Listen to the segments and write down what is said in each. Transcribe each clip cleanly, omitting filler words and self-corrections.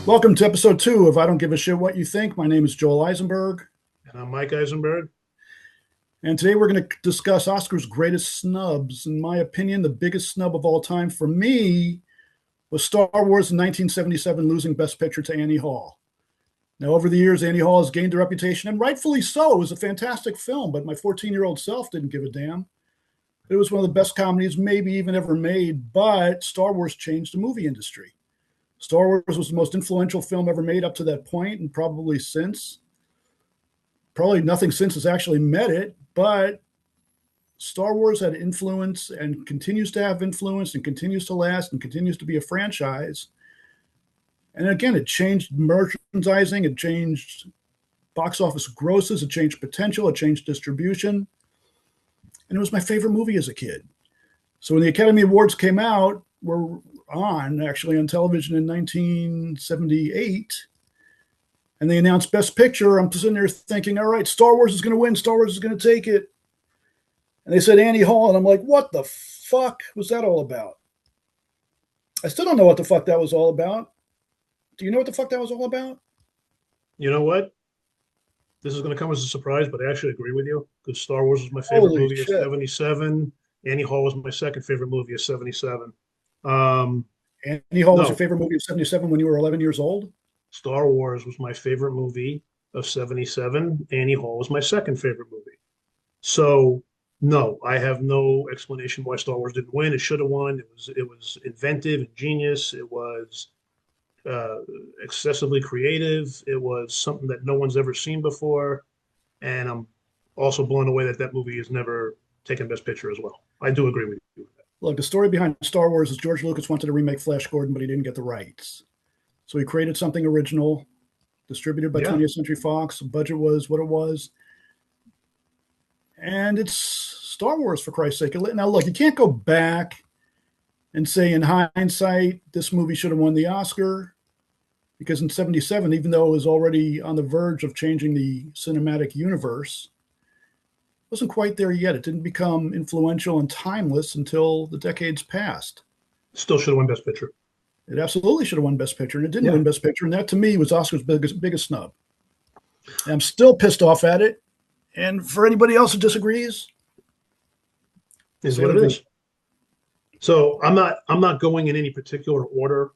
Welcome to episode 2 of I Don't Give a Shit What You Think. My name is Joel Eisenberg, And I'm Mike Eisenberg. and today we're going to discuss Oscar's greatest snubs. In my opinion, the biggest snub of all time for me was Star Wars in 1977 losing Best Picture to Annie Hall. Now, over the years, Annie Hall has gained a reputation, and rightfully so. It was a fantastic film, but my 14-year-old self didn't give a damn. It was one of the best comedies maybe even ever made, but Star Wars changed the movie industry. Star Wars was the most influential film ever made up to that point, and probably since. Probably nothing since has actually met it, but Star Wars had influence and continues to have influence and continues to last and continues to be a franchise. And again, it changed merchandising, it changed box office grosses, it changed potential, it changed distribution. And it was my favorite movie as a kid. So when the Academy Awards came out, were actually on television in 1978, and they announced Best Picture, I'm sitting there thinking, all right, Star Wars is going to win. Star Wars is going to take it. And they said Annie Hall, and I'm like, what the fuck was that all about? I still don't know what the fuck that was all about. Do you know what the fuck that was all about? You know what? This is going to come as a surprise, but I actually agree with you because Star Wars was my favorite Holy movie of shit. 77. Annie Hall was my second favorite movie of 77. Um, Annie Hall was your no, favorite movie of 77 when you were 11 years old? Star Wars was my favorite movie of 77. Annie Hall was my second favorite movie. So, no, I have no explanation why Star Wars didn't win. It should have won. It was inventive and genius. It was uh, excessively creative. It was something that no one's ever seen before, and I'm also blown away that that movie has never taken Best Picture as well. I do agree with you. Look, the story behind Star Wars is George Lucas wanted to remake Flash Gordon, but he didn't get the rights. So he created something original, distributed by Yeah, 20th Century Fox. The budget was what it was. And it's Star Wars, for Christ's sake. Now, look, you can't go back and say in hindsight, this movie should have won the Oscar, because in 77, even though it was already on the verge of changing the cinematic universe, it wasn't quite there yet. It didn't become influential and timeless until the decades passed. still should have won Best Picture. It absolutely should have won Best Picture, and it didn't Yeah, win Best Picture. And that, to me, was Oscar's biggest snub. And I'm still pissed off at it. And for anybody else who disagrees, is say what what it it is. is. So I'm not going in any particular order.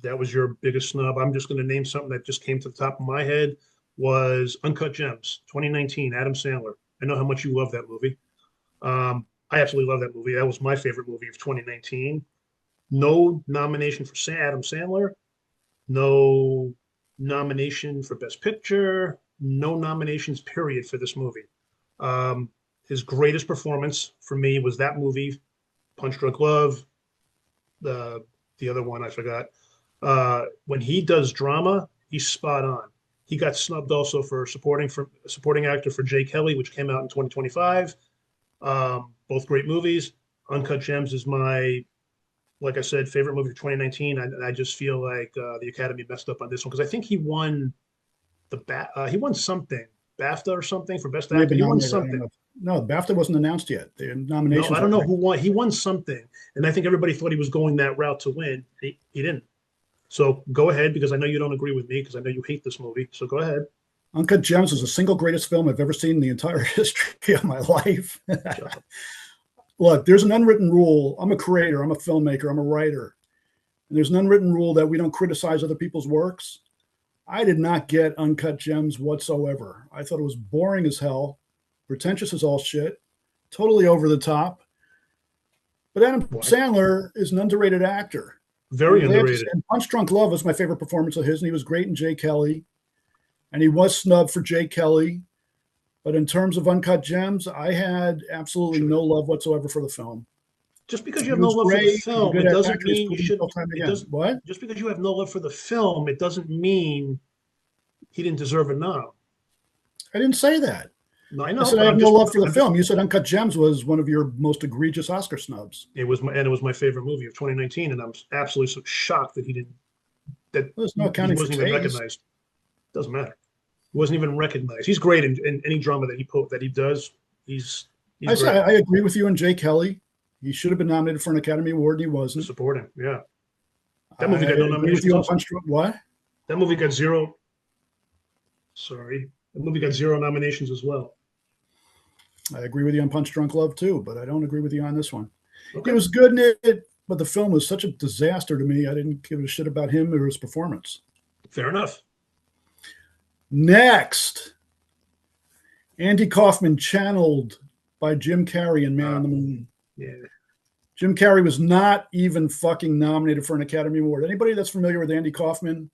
That was your biggest snub. I'm just going to name something that just came to the top of my head was Uncut Gems, 2019, Adam Sandler. I know how much you love that movie. I absolutely love that movie. That was my favorite movie of 2019. No nomination for Adam Sandler. No nomination for Best Picture. No nominations, period, for this movie. Um, his greatest performance for me was that movie, Punch Drunk Love. The other one I forgot. When he does drama, he's spot on. He got snubbed also for supporting actor for Jay Kelly, which came out in 2025. Both great movies. Uncut Gems is my, like I said, favorite movie of 2019. I just feel like the Academy messed up on this one because I think he won he won something, BAFTA or something for Best He may have Actor. been He won nominated. I don't something. know. No, BAFTA wasn't announced yet. The No, nominations I don't were know announced. who won. He won something, and I think everybody thought he was going that route to win. He didn't. So go ahead because I know you don't agree with me because I know you hate this movie. So go ahead. Uncut Gems is the single greatest film I've ever seen in the entire history of my life. Shut up. Look, there's an unwritten rule. I'm a creator, I'm a filmmaker, I'm a writer. And there's an unwritten rule that we don't criticize other people's works. I did not get Uncut Gems whatsoever. I thought it was boring as hell, pretentious as all shit, totally over the top. But Adam Why? Sandler is an underrated actor. And I'm Very glad to say underrated. Punch Drunk Love was my favorite performance of his, and he was great in Jay Kelly. And he was snubbed for Jay Kelly. But in terms of Uncut Gems, I had absolutely no love whatsoever for the film. Just because you He have no was love for the great. He's a film, good it doesn't actor. He's mean you proven himself shouldn't. time It again. doesn't. What? Just because you have no love for the film, it doesn't mean he didn't deserve a nom. I didn't say that. No, I I know, said I but have I'm no just. love for the I'm just. film. You said Uncut Gems was one of your most egregious Oscar snubs. It was my favorite movie of 2019, and I'm absolutely so shocked that he didn't. That Well, there's no he accounting for wasn't even taste. recognized. Doesn't matter. He wasn't even recognized. He's great in any drama that he does. He's he's I said great. I agree with you on Jay Kelly. He should have been nominated for an Academy Award, and he wasn't. Support him. Yeah, that I movie got no agree with nominations you on also. Punch Drunk. What? That movie got zero. Sorry, that movie got zero nominations as well. I agree with you on Punch Drunk Love too, but I don't agree with you on this one. It Okay, was good in it, but the film was such a disaster to me. I didn't give a shit about him or his performance. fair enough. Next, Andy Kaufman channeled by Jim Carrey in Man Uh, on the Moon. yeah, Jim Carrey was not even fucking nominated for an Academy Award. Anybody that's familiar with Andy Kaufman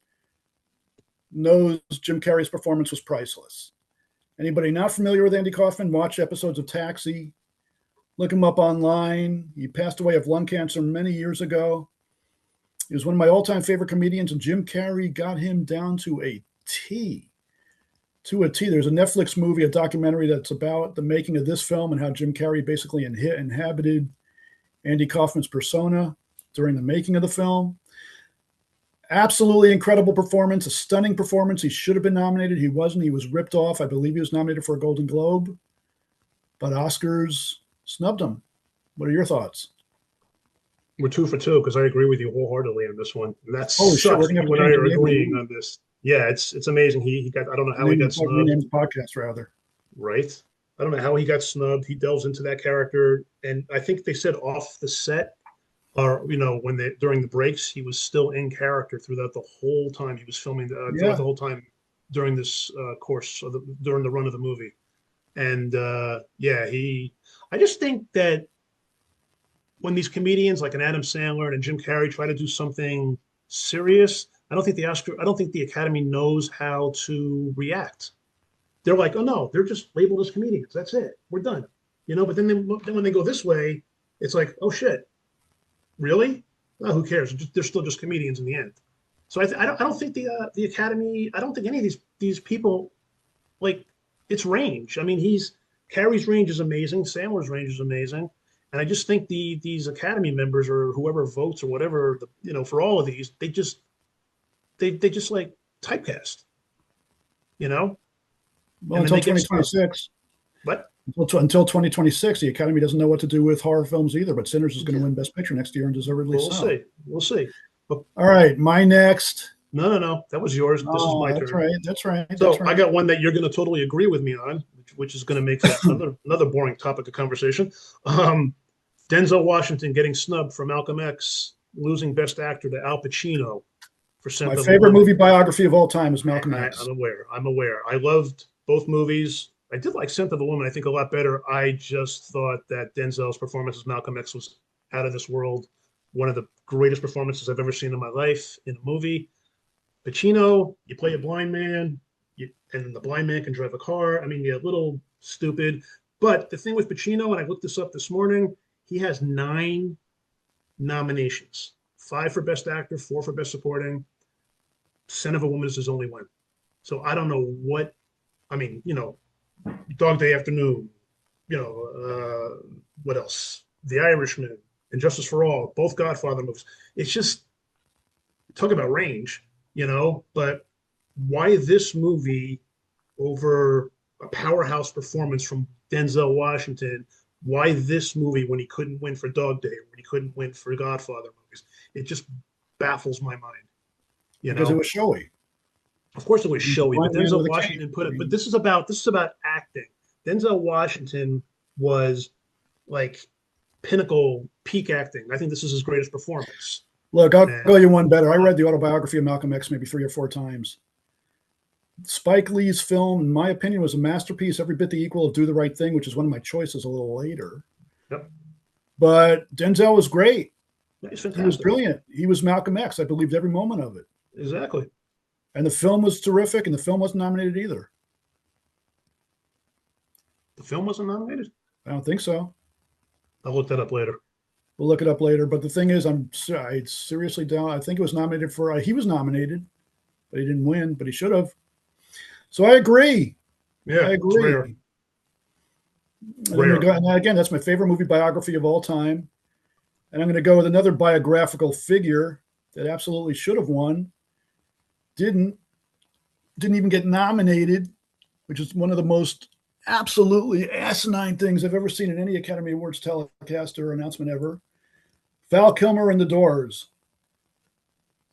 knows Jim Carrey's performance was priceless. Anybody not familiar with Andy Kaufman, watch episodes of Taxi, look him up online. He passed away of lung cancer many years ago. He was one of my all-time favorite comedians, and Jim Carrey got him down to a T. To a T. There's a Netflix movie, a documentary that's about the making of this film and how Jim Carrey basically inhabited Andy Kaufman's persona during the making of the film. Absolutely incredible performance, a stunning performance. He should have been nominated. He wasn't. He was ripped off. I believe he was nominated for a Golden Globe, but Oscars snubbed him. What are your thoughts? we're 2 for 2 because I agree with you wholeheartedly on this one. That Holy shit, we're sucks. gonna have You to and I change are the name of the agreeing movie. on this. Yeah, it's amazing. He got. I don't know how he got Rename snubbed. the podcast rather. Right. I don't know how he got snubbed. He delves into that character, and I think they said off the set, or when they during the breaks, he was still in character throughout the whole time he was filming. Throughout Yeah. the whole time during this course of during the run of the movie, and yeah, he. I just think that when these comedians like an Adam Sandler and a Jim Carrey try to do something serious, I don't think the Academy knows how to react. They're like, oh no, they're just labeled as comedians. That's it. We're done. But then when they go this way, it's like, oh shit, really? Oh, who cares? They're still just comedians in the end. So I don't think the Academy. I don't think any of these people like its range. I mean, he's Carrie's range is amazing. Sandler's range is amazing. And I just think these Academy members or whoever votes or whatever for all of these, they just like typecast, you know, Well, and then until they get snubbed. 2026. But Until 2026, the Academy doesn't know what to do with horror films either. But Sinners is going to win Best Picture next year, and deservedly we'll so. see. We'll see. But All right, my next. no. That was yours. This is my That's turn. right. That's right. So That's I right. got one that you're going to totally agree with me on, which is going to make that another boring topic of conversation. Denzel Washington getting snubbed for Malcolm X, losing Best Actor to Al Pacino for Scent My of a favorite Woman. movie biography of all time is Malcolm X. I'm aware. I'm aware. I loved both movies. I did like Scent of a Woman, I think, a lot better. I just thought that Denzel's performance as Malcolm X was out of this world. One of the greatest performances I've ever seen in my life in a movie. Pacino, you play a blind man, and the blind man can drive a car. I mean, you're a little stupid. But the thing with Pacino, and I looked this up this morning, he has 9 nominations: 5 for Best Actor, 4 for Best Supporting. Scent of a Woman is his only win. So I don't know what. I mean, Dog Day Afternoon. What else? The Irishman and Justice for All, both Godfather movies. It's just talk about range, But why this movie over a powerhouse performance from Denzel Washington? Why this movie when he couldn't win for Dog Day, when he couldn't win for Godfather movies? It just baffles my mind. Because it was showy. Of course, it was showy, but Blind man Denzel with a Washington cane. put it. But this is about acting. Denzel Washington was like pinnacle, peak acting. I think this is his greatest performance. Look, I'll And go you one better. I read the autobiography of Malcolm X maybe 3 or 4 times. Spike Lee's film, in my opinion, was a masterpiece, every bit the equal of Do the Right Thing, which is one of my choices a little later. Yep. But Denzel was great. He's He was fantastic. brilliant. He was Malcolm X. I believed every moment of it. Exactly. And the film was terrific, and the film wasn't nominated either. The film wasn't nominated. I don't think so. I'll look that up later. We'll look it up later. But the thing is, I seriously doubt. I think it was nominated for. He was nominated, but he didn't win. But he should have. So I agree. Yeah, I it's rare. agree. And again, that's my favorite movie biography of all time. And I'm going to go with another biographical figure that absolutely should have won. Didn't even get nominated, which is one of the most absolutely asinine things I've ever seen in any Academy Awards telecast or announcement ever. Val Kilmer and the Doors.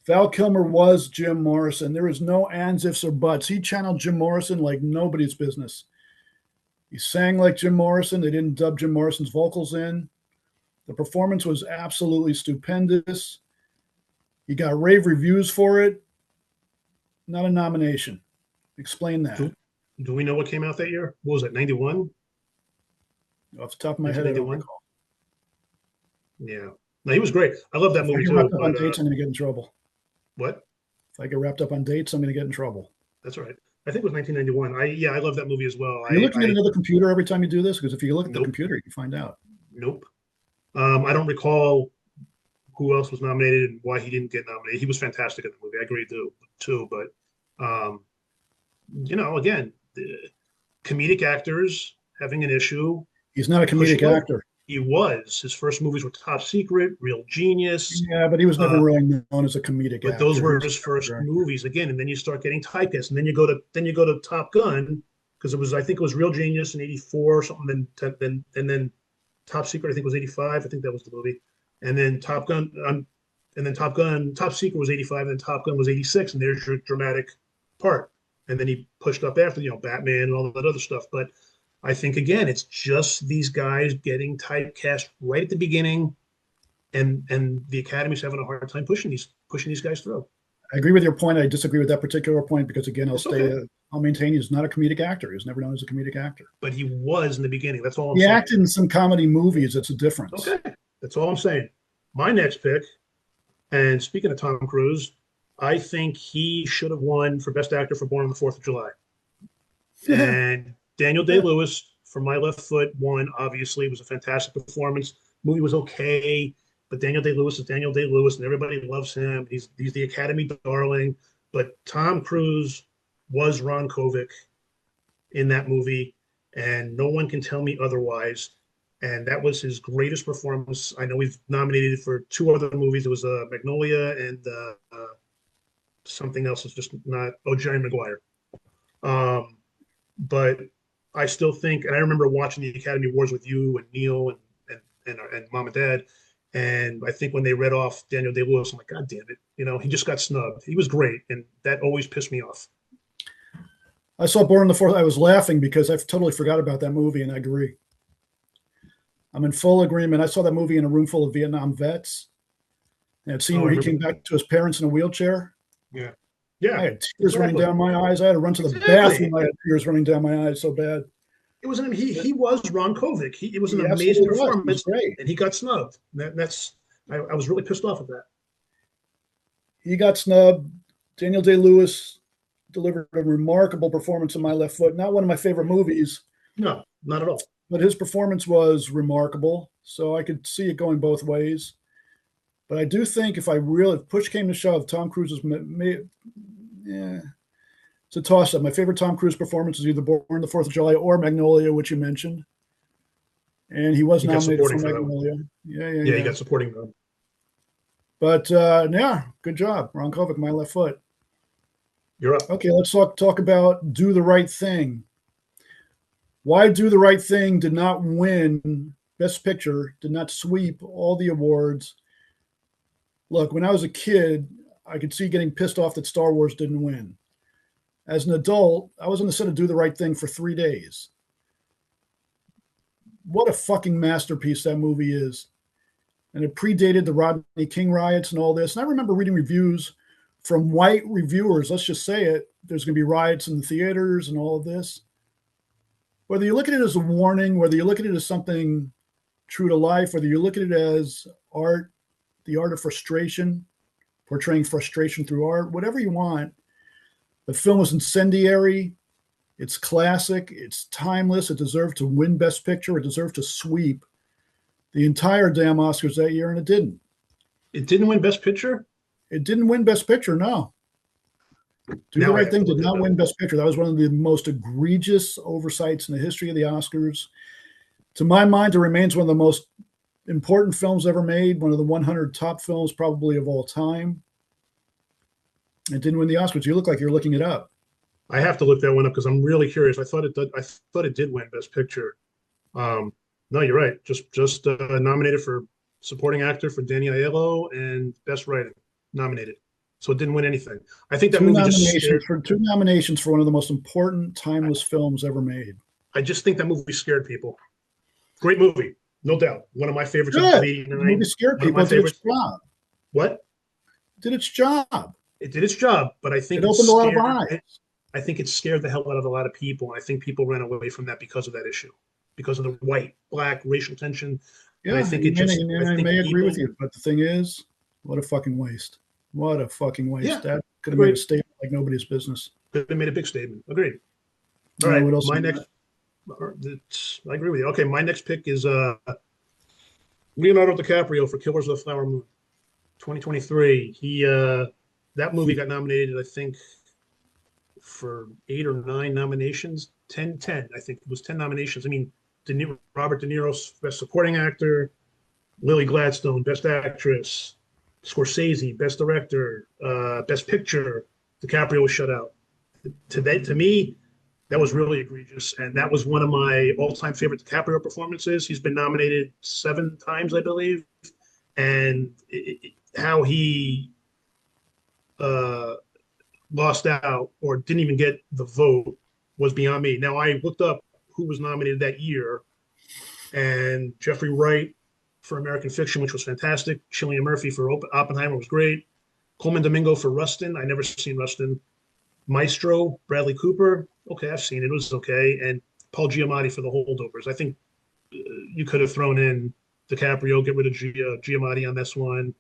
Val Kilmer was Jim Morrison. There is no ands, ifs, or buts. He channeled Jim Morrison like nobody's business. He sang like Jim Morrison. They didn't dub Jim Morrison's vocals in. The performance was absolutely stupendous. He got rave reviews for it. Not a nomination. Explain that. Do we know what came out that year? What was it, 91? Off the top of my head, I don't 1991? recall. Yeah. No, he was great. I love that If I movie get too. wrapped up on But, dates, I'm going to get in trouble. what? If I get wrapped up on dates, I'm going to get in trouble. That's right. I think it was 1991. I love that movie as well. Are you looking at another computer every time you do this? Because if you look at the Nope. computer, you can find out. Nope. I don't recall who else was nominated and why he didn't get nominated. He was fantastic in the movie. I agree too. But again, the comedic actors having an issue. He's not a comedic actor. He was. His first movies were Top Secret, Real Genius. Yeah, but he was never really known as a comedic actor. But those were his first movies again, and then you start getting typecast, and then you go to Top Gun, because I think it was Real Genius in '84 or something, then Top Secret I think was '85. I think that was the movie, and then Top Gun, Top Secret was '85, and then Top Gun was '86, and there's your dramatic part, and then he pushed up after Batman and all that other stuff, but. I think again, it's just these guys getting typecast right at the beginning, and the Academy's having a hard time pushing these guys through. I agree with your point. I disagree with that particular point because again, Okay. I'll maintain he's not a comedic actor. He was never known as a comedic actor. But he was in the beginning. That's all I'm he saying. He acted in some comedy movies. It's a difference. Okay, that's all I'm saying. My next pick, and speaking of Tom Cruise, I think he should have won for Best Actor for Born on the 4th of July. And Daniel Day-Lewis for My Left Foot won. Obviously, it was a fantastic performance. Movie was okay, but Daniel Day-Lewis is Daniel Day-Lewis, and everybody loves him. He's the Academy darling. But Tom Cruise was Ron Kovic in that movie, and no one can tell me otherwise. And that was his greatest performance. I know he's nominated for 2 other movies. It was Magnolia and something else. It's just not. Oh, Jerry Maguire. But I still think, and I remember watching the Academy Awards with you and Neil and Mom and Dad, and I think when they read off Daniel Day-Lewis, I'm like, God damn it, he just got snubbed. He was great, and that always pissed me off. I saw Born on the 4th. I was laughing because I totally forgot about that movie, and I agree. I'm in full agreement. I saw that movie in a room full of Vietnam vets. And that scene where he came back to his parents in a wheelchair. Yeah. I had tears running down my eyes. I had to run to the bathroom. I had tears running down my eyes so bad. It was he was Ron Kovic. It was an He amazing absolutely was. performance, He was great. and he got snubbed. I was really pissed off at that. He got snubbed. Daniel Day-Lewis delivered a remarkable performance in My Left Foot. Not one of my favorite movies, No, not at all. but his performance was remarkable. So I could see it going both ways. But I do think if push came to shove, Tom Cruise is, it's a toss-up. My favorite Tom Cruise performance is either Born on the 4th of July or Magnolia, which you mentioned. And he was nominated for Magnolia. Yeah. He got supporting them. But good job, Ron Kovic, My Left Foot. You're up. Okay, let's talk about Do the Right Thing. Why Do the Right Thing did not win Best Picture, did not sweep all the awards. Look, when I was a kid, I could see getting pissed off that Star Wars didn't win. As an adult, I was on the set of Do the Right Thing for 3 days. What a fucking masterpiece that movie is. And it predated the Rodney King riots and all this. And I remember reading reviews from white reviewers, let's just say it, there's going to be riots in the theaters and all of this. Whether you look at it as a warning, whether you look at it as something true to life, whether you look at it as art, the art of frustration, portraying frustration through art, whatever you want, the film was incendiary. It's classic. It's timeless. It deserved to win Best Picture. It deserved to sweep the entire damn Oscars that year, and it didn't. It didn't win Best Picture? It didn't win Best Picture, no. Do the Right Thing did not win Best Picture. That was one of the most egregious oversights in the history of the Oscars. To my mind, it remains one of the most important films ever made, one of the 100 top films probably of all time. It didn't win the Oscars. You look like you're looking it up. I have to look that one up because I'm really curious. I thought it did win Best Picture. No, you're right. Just nominated for supporting actor for Danny Aiello and Best Writing nominated. so it didn't win anything. I think that Two movie just nominations scared. for two nominations for one of the most important timeless films ever made. I just think that movie scared people. Great movie, no doubt. One of my favorites of Good. The movie '89. scared One of people. my It did its favorites. job. What? It did its job. It did its job, but I think It it opened a lot of scared. eyes. I think it scared the hell out of a lot of people. And I think people ran away from that because of that issue, because of the white, black racial tension. And I Yeah, think it just, I I think may agree with people, you, but the thing is, what a fucking waste. What a fucking waste. yeah, That could have made a agreed. statement like nobody's business. They made a big statement. Agreed. All right, What else? my next, I agree with you. Okay, my next pick is Leonardo DiCaprio for Killers of the Flower Moon, 2023. That movie got nominated, I think, for 8 or 9 nominations. 10, I think it was 10 nominations. I mean, Robert De Niro's Best Supporting Actor, Lily Gladstone Best Actress, Scorsese Best Director, Best Picture. DiCaprio was shut out. To me, that was really egregious, and that was one of my all-time favorite DiCaprio performances. He's been nominated 7 times, I believe, and how he uh, lost out or didn't even get the vote was beyond me. Now, I looked up who was nominated that year, and Jeffrey Wright for American Fiction, which was fantastic. Cillian Murphy for Oppenheimer was great. Coleman Domingo for Rustin. I never seen Rustin. Maestro, Bradley Cooper. Okay, I've seen it. It was okay. And Paul Giamatti for The Holdovers. I think you could have thrown in DiCaprio, get rid of Giamatti on this one.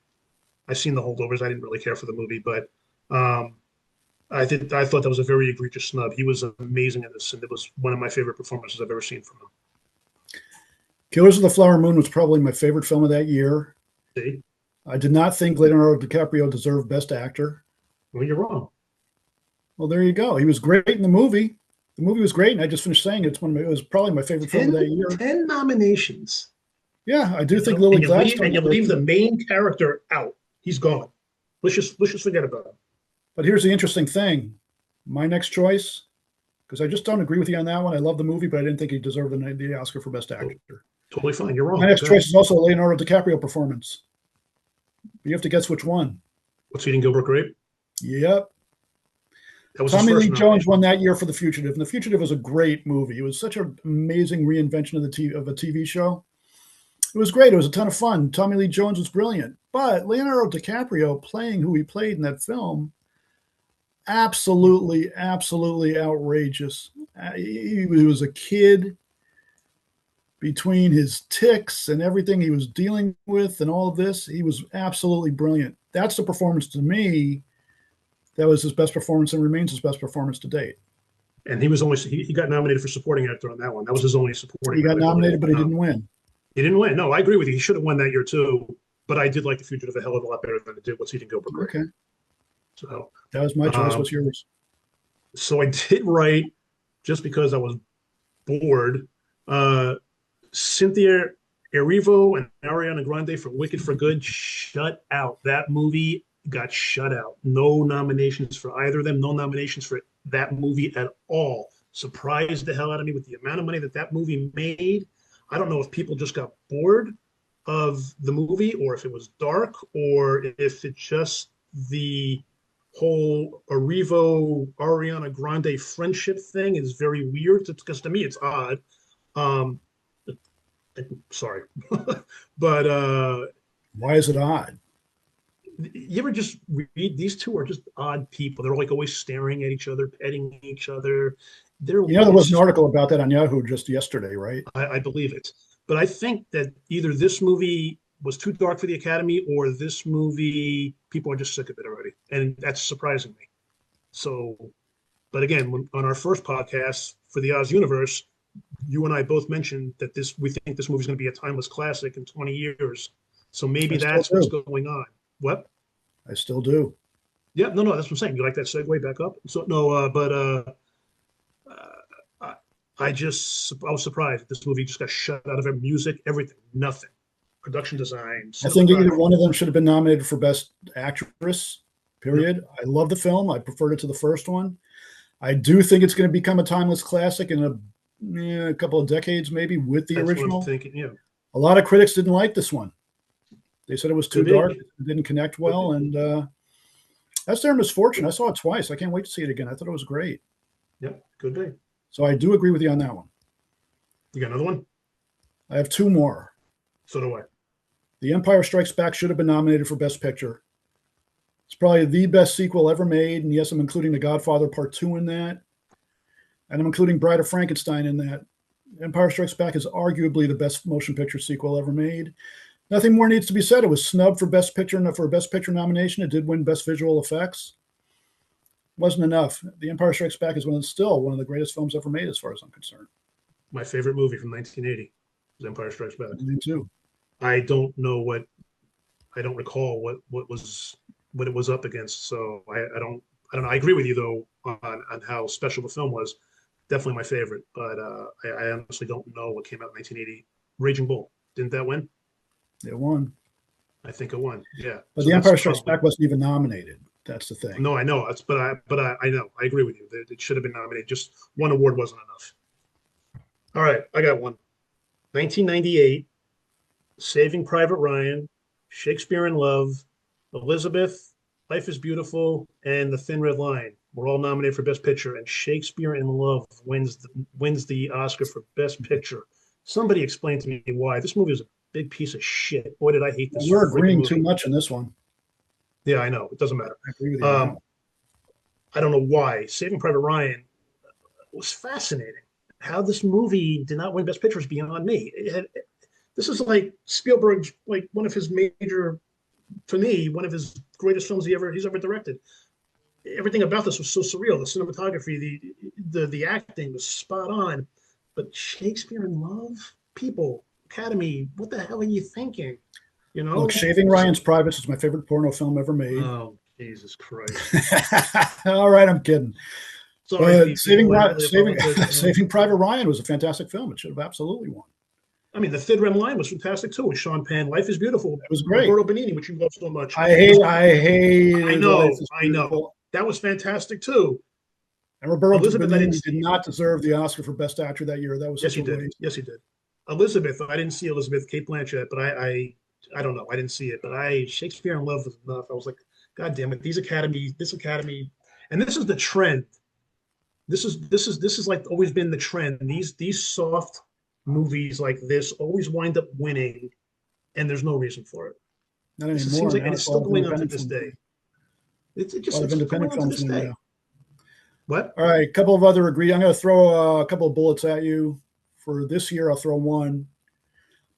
I've seen The Holdovers. I didn't really care for the movie, but I thought that was a very egregious snub. He was amazing in this, and it was one of my favorite performances I've ever seen from him. Killers of the Flower Moon was probably my favorite film of that year. See? I did not think Leonardo DiCaprio deserved Best Actor. Well, you're wrong. Well, there you go. He was great in the movie. The movie was great, and I just finished saying it was probably my favorite film of that year. 10 nominations. Yeah, I do think Lily Gladstone. And you leave the main character out. He's gone. Let's just forget about him. But here's the interesting thing. My next choice, because I just don't agree with you on that one. I love the movie, but I didn't think he deserved the Oscar for Best Actor. Totally fine. You're wrong. My next choice is also a Leonardo DiCaprio performance. You have to guess which one. What's Eating Gilbert Grape? Yep. That was Tommy Lee Jones won that year for The Fugitive, and The Fugitive was a great movie. It was such an amazing reinvention of a TV show. It was great. It was a ton of fun. Tommy Lee Jones was brilliant, but Leonardo DiCaprio playing who he played in that film, absolutely outrageous. He was a kid between his tics and everything he was dealing with and all of this. He was absolutely brilliant. That's the performance to me. That was his best performance and remains his best performance to date. And he got nominated for supporting actor on that one. That was his only supporting. He got nominated, but he didn't win. He didn't win. No, I agree with you. He should have won that year too. But I did like The Fugitive a hell of a lot better than it did What's Eating Gilbert Grape. Okay. So that was my choice. What's yours? So I did write, just because I was bored, Cynthia Erivo and Ariana Grande for Wicked for Good shut out. That movie got shut out. No nominations for either of them. No nominations for that movie at all. Surprised the hell out of me with the amount of money that movie made. I don't know if people just got bored of the movie, or if it was dark, or if it just the whole Erivo Ariana Grande friendship thing is very weird. Because to me it's odd. Sorry, but why is it odd? You ever just read these two are just odd people? They're like always staring at each other, petting each other. There was an article about that on Yahoo just yesterday, right? I believe it. But I think that either this movie was too dark for the Academy, or this movie, people are just sick of it already. And that's surprising me. So, but again, on our first podcast for the Oz Universe, you and I both mentioned that we think this movie is going to be a timeless classic in 20 years. So maybe that's what's going on. What? I still do. Yeah, no, that's what I'm saying. You like that segue back up? So no, but I was surprised this movie just got shut out of it. Music, everything, nothing. Production design. I think either one of them should have been nominated for Best Actress, period. I love the film. I preferred it to the first one. I do think it's going to become a timeless classic in a couple of decades, maybe, with the original. What I'm thinking, yeah. A lot of critics didn't like this one. They said it was too dark. It didn't connect well. And That's their misfortune. I saw it twice. I can't wait to see it again. I thought it was great. Yep, could be. So I do agree with you on that one. You got another one? I have two more. So do I. The Empire Strikes Back should have been nominated for Best Picture. It's probably the best sequel ever made. And yes, I'm including The Godfather Part 2 in that. And I'm including Bride of Frankenstein in that. Empire Strikes Back is arguably the best motion picture sequel ever made. Nothing more needs to be said. It was snubbed for Best Picture, and for a Best Picture nomination. It did win Best Visual Effects. Wasn't enough. The Empire Strikes Back is still one of the greatest films ever made, as far as I'm concerned. My favorite movie from 1980 was Empire Strikes Back. Me too. I don't recall what it was up against. So I don't know. I agree with you though on how special the film was. Definitely my favorite, but I honestly don't know what came out in 1980. Raging Bull, didn't that win? It won. I think it won. Yeah. But So The that's Empire Strikes probably- Back wasn't even nominated. That's the thing. No, I know. I know. I agree with you. It should have been nominated. Just one award wasn't enough. All right, I got one. 1998, Saving Private Ryan, Shakespeare in Love, Elizabeth, Life is Beautiful, and The Thin Red Line were all nominated for Best Picture, and Shakespeare in Love wins the Oscar for Best Picture. Somebody explain to me why. This movie is a big piece of shit. Boy, did I hate this. We're freaking agreeing movie. too much in this one. Yeah, I know. It doesn't matter. I agree with you. on that. I don't know why. Saving Private Ryan was fascinating. How this movie did not win Best Picture is beyond me. This is like Spielberg's, like one of his major, for me, one of his greatest films he's ever directed. Everything about this was so surreal. The cinematography, the acting was spot on. But Shakespeare in Love, people, Academy, what the hell are you thinking? You know, Look, Shaving Ryan's Privates is my favorite porno film ever made. Oh, Jesus Christ! All right, I'm kidding. Sorry, people, Saving, I really Saving, apologize. Saving Private Ryan was a fantastic film. It should have absolutely won. I mean, The Thin Red Line was fantastic too. With Sean Penn, Life is Beautiful. It was great. Roberto Benigni, which you love so much. I hate. I know. Life is I know. Beautiful. That was fantastic too. And Roberto Elizabeth, I didn't Benigni did see. not deserve the Oscar for Best Actor that year. That was Yes, such he a did. waste. Yes, he did. Elizabeth, I didn't see Elizabeth, Kate Blanchett, but I don't know. I didn't see it, but Shakespeare in Love was enough. I was like, God damn it, this academy, and this is the trend. This is like always been the trend. These soft movies like this always wind up winning, and there's no reason for it. Not It anymore. seems like, Now and it's it's a still lot of going on to independent this films. day. It A just lot it's of still going independent on to films this win day. now. What? All right, a couple of other agree. I'm going to throw a couple of bullets at you. For this year, I'll throw one.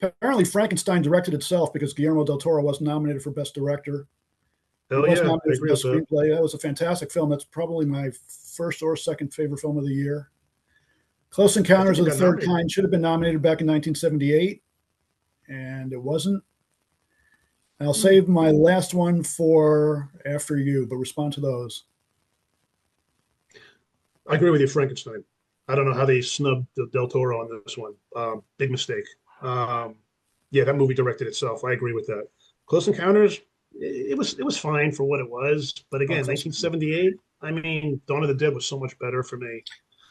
Apparently, Frankenstein directed itself because Guillermo del Toro wasn't nominated for Best Director. Hell He was yeah, I nominated for agree Best with that. Screenplay. That was a fantastic film. That's probably my first or second favorite film of the year. Close Encounters it of the got Third nominated. Kind should have been nominated back in 1978, and it wasn't. And I'll save my last one for after you, but respond to those. I agree with you, Frankenstein. I don't know how they snubbed Del Toro on this one. Big mistake. Yeah, that movie directed itself. I agree with that. Close Encounters, it was fine for what it was, but again, Close. 1978. I mean, Dawn of the Dead was so much better for me.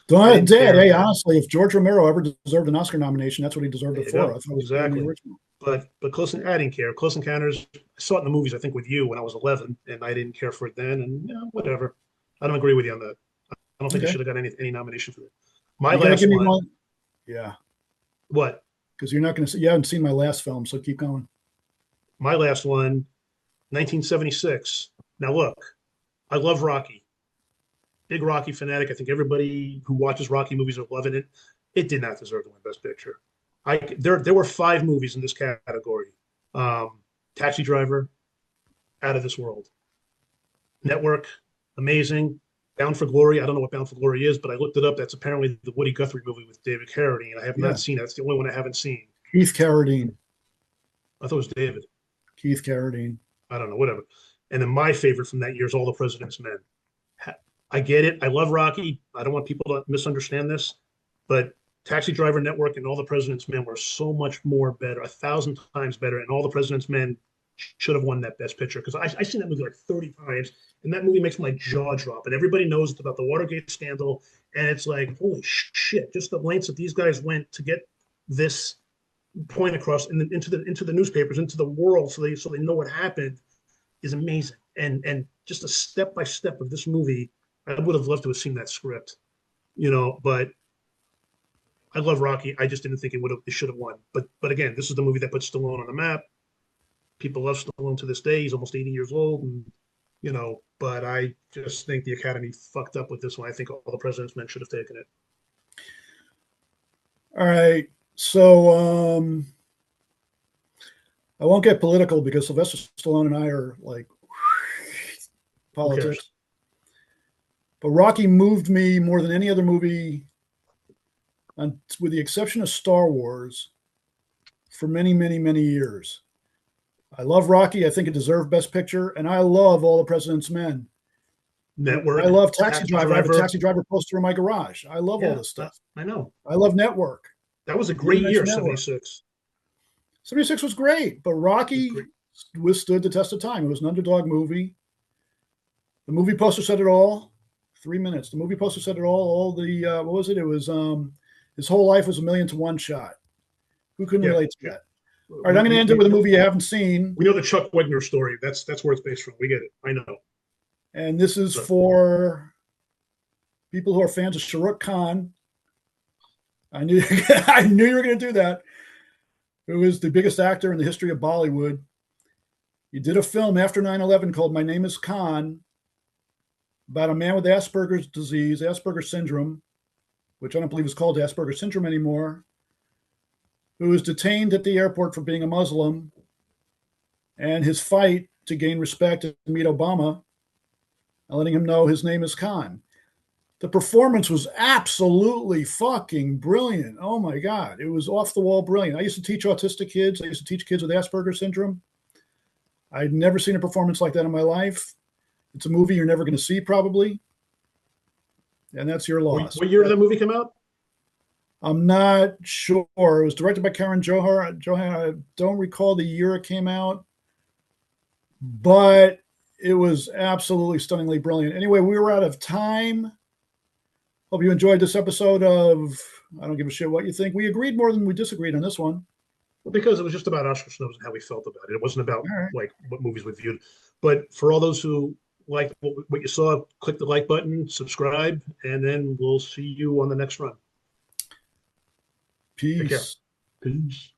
Dawn I of the didn't Dead. care. Hey, honestly, if George Romero ever deserved an Oscar nomination, that's what he deserved There it you for. go. I thought it was Exactly. the original. But I didn't care. Close Encounters, I saw it in the movies, I think, with you when I was 11, and I didn't care for it then. And whatever. I don't agree with you on that. I don't think it Okay. should have got any nomination for that. My You gotta last give me one. one. Yeah, What? because you're not going to. You haven't seen my last film, so keep going. My last one, 1976. Now look, I love Rocky. Big Rocky fanatic. I think everybody who watches Rocky movies are loving it. It did not deserve to win Best Picture. There were 5 movies in this category. Taxi Driver, Out of This World. Network, amazing. Bound for Glory. I don't know what Bound for Glory is, but I looked it up. That's apparently the Woody Guthrie movie with David Carradine. I have Yeah. not seen it. That's the only one I haven't seen. Keith Carradine. I thought it was David. Keith Carradine. I don't know, whatever. And then my favorite from that year is All the President's Men. I get it. I love Rocky. I don't want people to misunderstand this, but Taxi Driver Network and All the President's Men were so much more better, 1,000 times better. And All the President's Men should have won that Best Picture because I've seen that movie like 30 times, and that movie makes my jaw drop. And everybody knows about the Watergate scandal, and it's like, holy shit! Just the lengths that these guys went to get this point across into the newspapers, into the world, so they know what happened is amazing. And just a step by step of this movie. I would have loved to have seen that script, but I love Rocky. I just didn't think it should have won. But again, this is the movie that put Stallone on the map. People love Stallone to this day. He's almost 80 years old, and but I just think the Academy fucked up with this one. I think all the President's Men should have taken it. All right. So I won't get political because Sylvester Stallone and I are like politics. But Rocky moved me more than any other movie, with the exception of Star Wars, for many, many, many years. I love Rocky. I think it deserved Best Picture, and I love All the President's Men. Network. I love Taxi Driver. I have a Taxi Driver poster in my garage. I love all this stuff. I know. I love Network. That was a great year, 76. 76 was great, but Rocky withstood the test of time. It was an underdog movie. The movie poster said it all. 3 minutes. The movie poster said it all. All the what was it? It was his whole life was 1,000,000 to 1 shot. Who couldn't relate to that? All right, I'm going to end it with a movie you haven't seen. We know the Chuck Wegner story. That's where it's based from. We get it. I know. And this is for people who are fans of Shah Rukh Khan. I knew I knew you were going to do that. Who is the biggest actor in the history of Bollywood. He did a film after 9/11 called My Name is Khan, about a man with Asperger's disease, Asperger's syndrome, which I don't believe is called Asperger's syndrome anymore, who was detained at the airport for being a Muslim, and his fight to gain respect and meet Obama, and letting him know his name is Khan. The performance was absolutely fucking brilliant. Oh my God. It was off the wall brilliant. I used to teach autistic kids. I used to teach kids with Asperger's syndrome. I'd never seen a performance like that in my life. It's a movie you're never going to see probably. And that's your loss. What year did that movie come out? I'm not sure. It was directed by Karan Johar. I don't recall the year it came out, but it was absolutely stunningly brilliant. Anyway, we were out of time. Hope you enjoyed this episode of I Don't Give a Shit What You Think. We agreed more than we disagreed on this one. Well, because it was just about Oscar Snubs and how we felt about it. It wasn't about like what movies we viewed. But for all those who liked what you saw, click the like button, subscribe, and then we'll see you on the next run. Peace. Take care. Peace.